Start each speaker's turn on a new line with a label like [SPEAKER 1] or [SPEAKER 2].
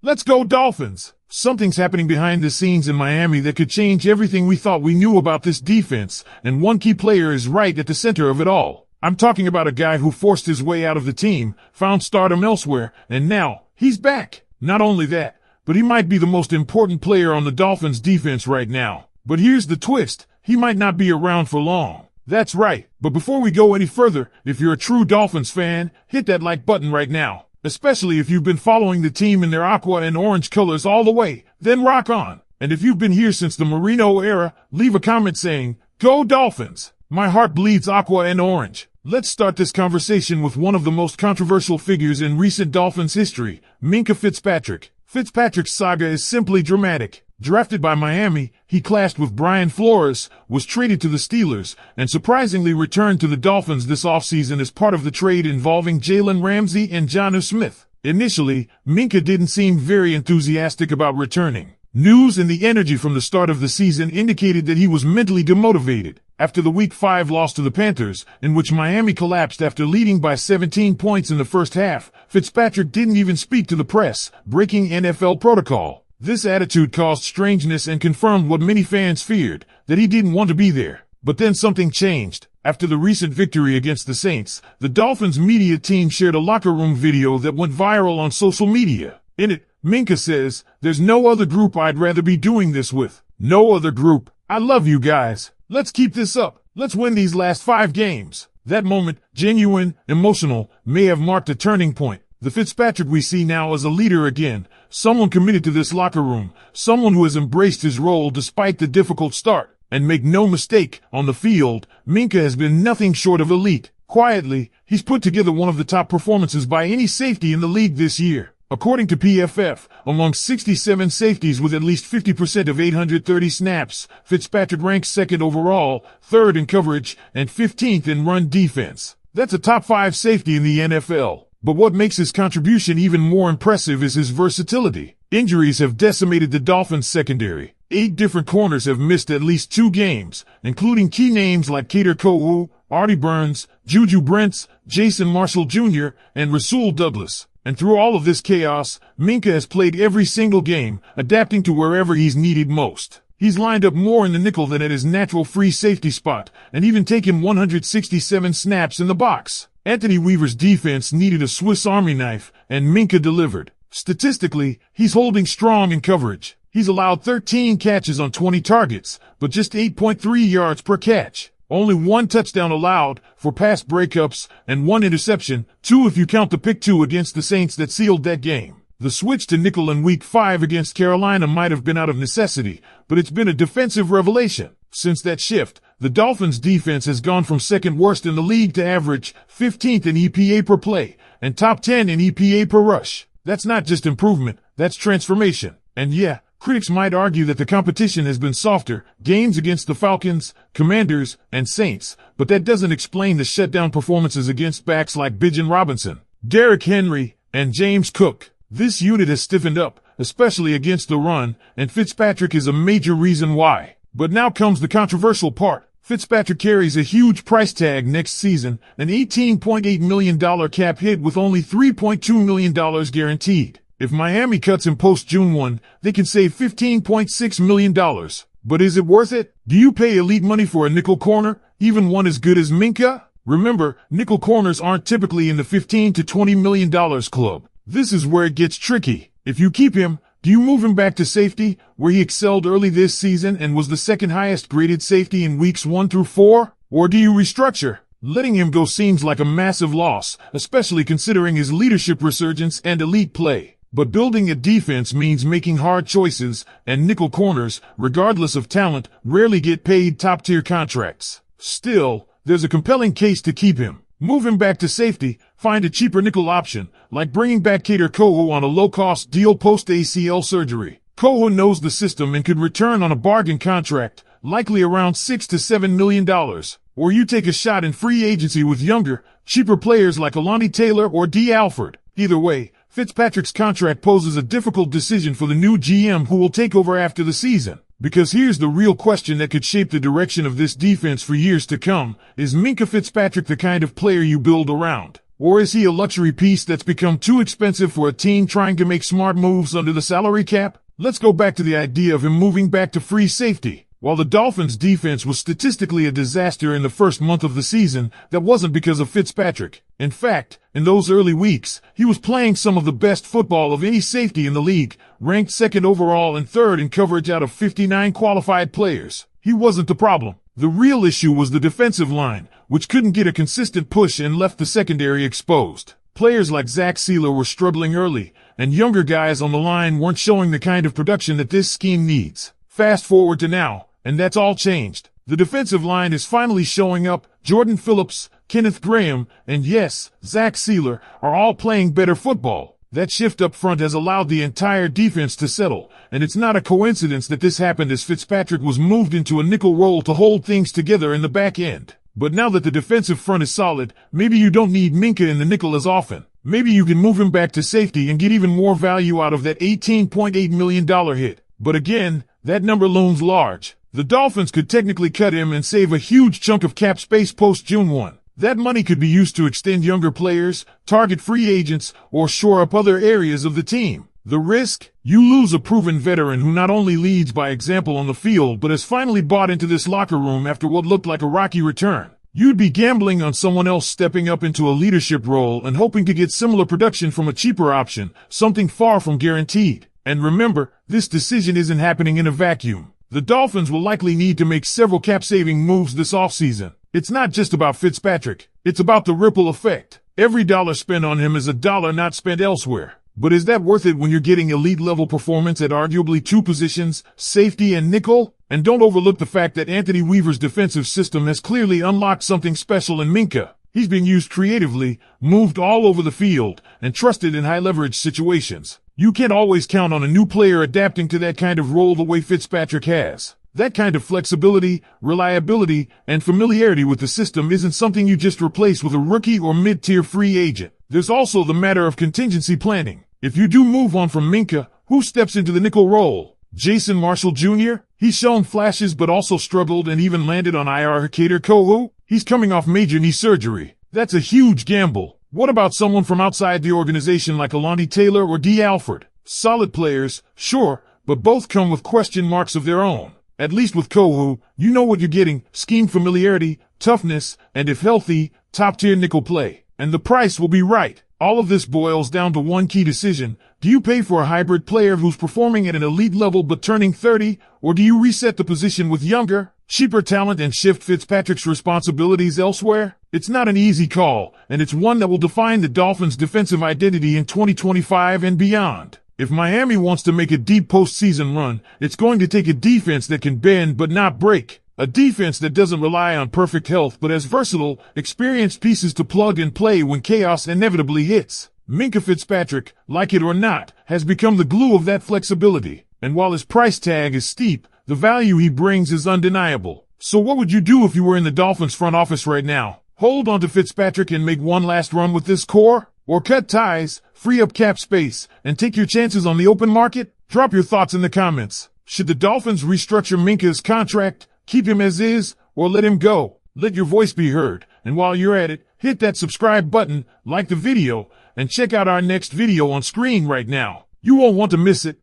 [SPEAKER 1] Let's go Dolphins! Something's happening behind the scenes in Miami that could change everything we thought we knew about this defense, and one key player is right at the center of it all. I'm talking about a guy who forced his way out of the team, found stardom elsewhere, and now he's back. Not only that, but he might be the most important player on the Dolphins defense right now. But here's the twist. He might not be around for long. That's right. But before we go any further, if you're a true Dolphins fan, hit that like button right now. Especially if you've been following the team in their aqua and orange colors all the way, then rock on. And if you've been here since the Marino era, leave a comment saying, "Go Dolphins!" My heart bleeds aqua and orange. Let's start this conversation with one of the most controversial figures in recent Dolphins history, Minkah Fitzpatrick. Fitzpatrick's saga is simply dramatic. Drafted by Miami, he clashed with Brian Flores, was traded to the Steelers, and surprisingly returned to the Dolphins this offseason as part of the trade involving Jalen Ramsey and Jonnu Smith. Initially, Minkah didn't seem very enthusiastic about returning. News and the energy from the start of the season indicated that he was mentally demotivated. After the Week 5 loss to the Panthers, in which Miami collapsed after leading by 17 points in the first half, Fitzpatrick didn't even speak to the press, breaking NFL protocol. This attitude caused strangeness and confirmed what many fans feared, that he didn't want to be there. But then something changed. After the recent victory against the Saints, the Dolphins media team shared a locker room video that went viral on social media. In it, Minkah says, "There's no other group I'd rather be doing this with. No other group. I love you guys. Let's keep this up. Let's win these last 5 games." That moment, genuine, emotional, may have marked a turning point. The Fitzpatrick we see now is a leader again, someone committed to this locker room, someone who has embraced his role despite the difficult start. And make no mistake, on the field, Minkah has been nothing short of elite. Quietly, he's put together one of the top performances by any safety in the league this year. According to PFF, among 67 safeties with at least 50% of 830 snaps, Fitzpatrick ranks second overall, third in coverage, and 15th in run defense. That's a top 5 safety in the NFL. But what makes his contribution even more impressive is his versatility. Injuries have decimated the Dolphins secondary. 8 different corners have missed at least 2 games, including key names like Kader Kohou, Artie Burns, Juju Brents, Jason Marshall Jr., and Rasul Douglas. And through all of this chaos, Minkah has played every single game, adapting to wherever he's needed most. He's lined up more in the nickel than at his natural free safety spot, and even taken 167 snaps in the box. Anthony Weaver's defense needed a Swiss Army knife, and Minkah delivered. Statistically, he's holding strong in coverage. He's allowed 13 catches on 20 targets, but just 8.3 yards per catch. Only 1 touchdown allowed for pass breakups and 1 interception, 2 if you count the pick 2 against the Saints that sealed that game. The switch to nickel in Week 5 against Carolina might have been out of necessity, but it's been a defensive revelation. Since that shift, the Dolphins' defense has gone from second worst in the league to average 15th in EPA per play and top 10 in EPA per rush. That's not just improvement, that's transformation. And yeah, critics might argue that the competition has been softer, games against the Falcons, Commanders, and Saints, but that doesn't explain the shutdown performances against backs like Bijan Robinson, Derrick Henry, and James Cook. This unit has stiffened up, especially against the run, and Fitzpatrick is a major reason why. But now comes the controversial part. Fitzpatrick carries a huge price tag next season, an $18.8 million cap hit with only $3.2 million guaranteed. If Miami cuts him post-June 1, they can save $15.6 million. But is it worth it? Do you pay elite money for a nickel corner, even one as good as Minkah? Remember, nickel corners aren't typically in the $15 to $20 million club. This is where it gets tricky. If you keep him, do you move him back to safety, where he excelled early this season and was the second highest graded safety in weeks 1 through 4? Or do you restructure? Letting him go seems like a massive loss, especially considering his leadership resurgence and elite play. But building a defense means making hard choices, and nickel corners, regardless of talent, rarely get paid top-tier contracts. Still, there's a compelling case to keep him. Move him back to safety, find a cheaper nickel option, like bringing back Kader Kohou on a low-cost deal post-ACL surgery. Kohou knows the system and could return on a bargain contract, likely around $6 to $7 million. Or you take a shot in free agency with younger, cheaper players like Alani Taylor or D. Alford. Either way, Fitzpatrick's contract poses a difficult decision for the new GM who will take over after the season. Because here's the real question that could shape the direction of this defense for years to come. Is Minkah Fitzpatrick the kind of player you build around? Or is he a luxury piece that's become too expensive for a team trying to make smart moves under the salary cap? Let's go back to the idea of him moving back to free safety. While the Dolphins' defense was statistically a disaster in the first month of the season, that wasn't because of Fitzpatrick. In fact, in those early weeks, he was playing some of the best football of any safety in the league, ranked second overall and third in coverage out of 59 qualified players. He wasn't the problem. The real issue was the defensive line, which couldn't get a consistent push and left the secondary exposed. Players like Zach Sealer were struggling early, and younger guys on the line weren't showing the kind of production that this scheme needs. Fast forward to now, and that's all changed. The defensive line is finally showing up. Jordan Phillips, Kenneth Graham, and yes, Zach Sealer are all playing better football. That shift up front has allowed the entire defense to settle, and it's not a coincidence that this happened as Fitzpatrick was moved into a nickel role to hold things together in the back end. But now that the defensive front is solid, maybe you don't need Minkah in the nickel as often. Maybe you can move him back to safety and get even more value out of that $18.8 million hit. But again, that number looms large. The Dolphins could technically cut him and save a huge chunk of cap space post-June 1. That money could be used to extend younger players, target free agents, or shore up other areas of the team. The risk? You lose a proven veteran who not only leads by example on the field but has finally bought into this locker room after what looked like a rocky return. You'd be gambling on someone else stepping up into a leadership role and hoping to get similar production from a cheaper option, something far from guaranteed. And remember, this decision isn't happening in a vacuum. The Dolphins will likely need to make several cap-saving moves this offseason. It's not just about Fitzpatrick. It's about the ripple effect. Every dollar spent on him is a dollar not spent elsewhere. But is that worth it when you're getting elite-level performance at arguably two positions, safety and nickel? And don't overlook the fact that Anthony Weaver's defensive system has clearly unlocked something special in Minkah. He's been used creatively, moved all over the field, and trusted in high-leverage situations. You can't always count on a new player adapting to that kind of role the way Fitzpatrick has. That kind of flexibility, reliability, and familiarity with the system isn't something you just replace with a rookie or mid-tier free agent. There's also the matter of contingency planning. If you do move on from Minkah, who steps into the nickel role? Jason Marshall Jr.? He's shown flashes but also struggled and even landed on IR. Kader Kohou? He's coming off major knee surgery. That's a huge gamble. What about someone from outside the organization like Alontae Taylor or D. Alford? Solid players, sure, but both come with question marks of their own. At least with Kohou, you know what you're getting: scheme familiarity, toughness, and if healthy, top-tier nickel play. And the price will be right. All of this boils down to one key decision. Do you pay for a hybrid player who's performing at an elite level but turning 30, or do you reset the position with younger, cheaper talent and shift Fitzpatrick's responsibilities elsewhere? It's not an easy call, and it's one that will define the Dolphins' defensive identity in 2025 and beyond. If Miami wants to make a deep postseason run, it's going to take a defense that can bend but not break. A defense that doesn't rely on perfect health but has versatile, experienced pieces to plug and play when chaos inevitably hits. Minkah Fitzpatrick, like it or not, has become the glue of that flexibility. And while his price tag is steep, the value he brings is undeniable. So what would you do if you were in the Dolphins front office right now? Hold on to Fitzpatrick and make one last run with this core? Or cut ties, free up cap space, and take your chances on the open market? Drop your thoughts in the comments. Should the Dolphins restructure Minkah's contract, keep him as is, or let him go? Let your voice be heard. And while you're at it, hit that subscribe button, like the video, and check out our next video on screen right now. You won't want to miss it.